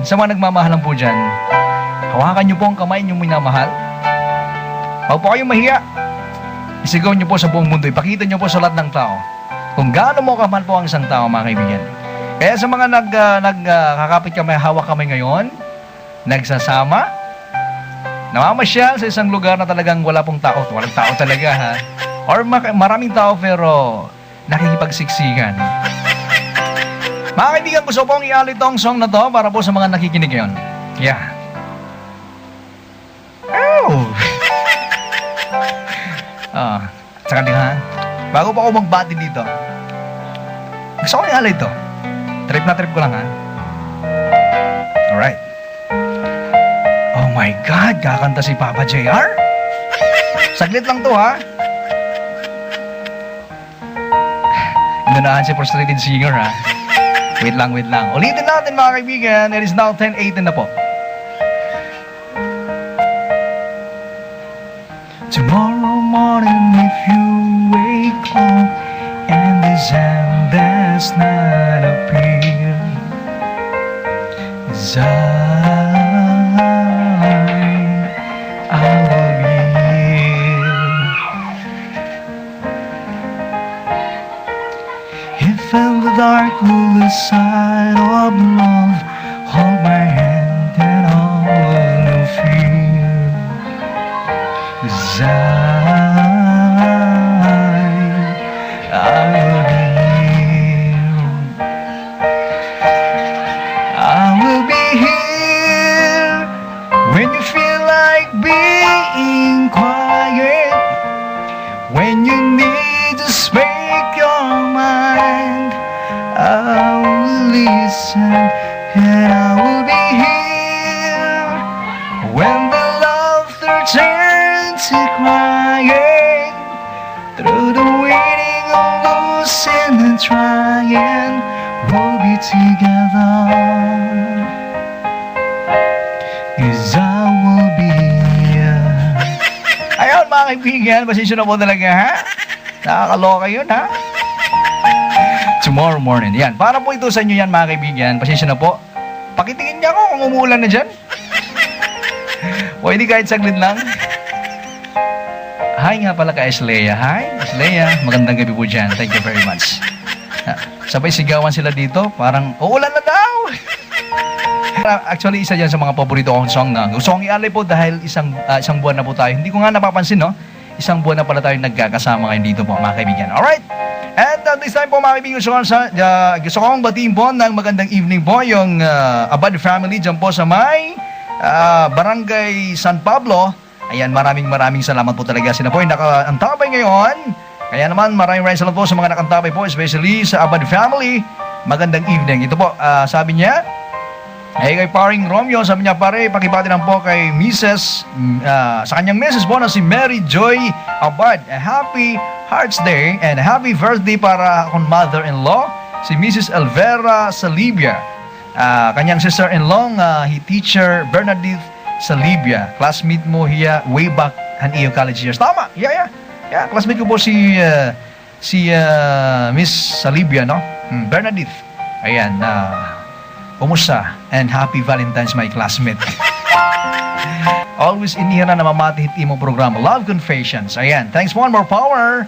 sa mga nagmamahalan po dyan, hawakan niyo po ang kamay niyong minamahal. Huwag po kayong mahiya. Isigaw niyo po sa buong mundo. Ipakita niyo po sa lahat ng tao kung gaano mo kamahal po ang isang tao, mga kaibigan. Kaya sa mga nagkakapit kamay, hawak kamay ngayon, nagsasama, namamasyal sa isang lugar na talagang wala pong tao. Walang tao talaga, ha? Or maraming tao pero nakikipagsiksikan. Mga kaibigan, gusto pong i-alay tong song na to para po sa mga nakikinig ngayon. Yeah. Oh! Tsaka din, ha? Bago pa ako magbati dito, gusto ko i-alay to. Trip na trip ko lang, ha? Alright. Oh my God, kakanta si Papa JR? Saglit lang to, ha? Inunahan si frustrated singer, ha? Wait lang. Ulitin natin, mga kaibigan. It is now 10:18 na po. Tomorrow morning, if you wake up and this endless night appear, I will be here. If in the dark will the side of love hold my hand and hold no fear, 'cause I will be here. I will be here when you feel like being quiet, when you need to speak your mind. I will listen and I will be here when the laughter turns to crying, through the waiting of losing and trying, we'll be together, 'cause I will be here. Ayun, mga kaibigan, pasensya na po talaga, ha? Nakakaloka yun, ha? Tomorrow morning. Yan. Para po ito sa inyo yan, mga kaibigan. Pasensya na po. Pakitingin niya ako kung umuulan na dyan. Pwede kahit saglit lang. Hi nga pala ka, Eslea. Hi, Eslea. Magandang gabi po dyan. Thank you very much. Sabay sigawan sila dito. Parang, uulan na daw! Actually, isa dyan sa mga paborito kong song na gusto kong i-alay po dahil isang buwan na po tayo. Hindi ko nga napapansin, no? Isang buwan na pala tayo nagkakasama ngayon dito po, mga kaibigan. Alright? And this time po, mga kaibigan, gusto kong batiin po ng magandang evening po yung Abad family dyan po sa may Barangay San Pablo. Ayan, maraming salamat po talaga. Sila po yung nakaantabay ngayon. Kaya naman, maraming salamat po sa mga nakaantabay po, especially sa Abad family. Magandang evening. Ito po, sabi niya, kay paring Romeo, sabi niya, pare, pakibati lang po kay Mrs. Sa kanyang Mrs. po na si Mary Joy Abad. A happy Hearts Day and happy birthday para akong mother-in-law, si Mrs. Elvera Salibia. Kanyang sister-in-law, teacher Bernadette Salibia. Classmate mo hiya way back han iyong college years. Tama, yeah. Classmate ko po si Miss Salibia, no? Bernadette. Ayan, kumusta? And happy Valentine's, my classmate. Always inihira na mamatihit imong programa. Love Confessions. Ayan. Thanks, one more power.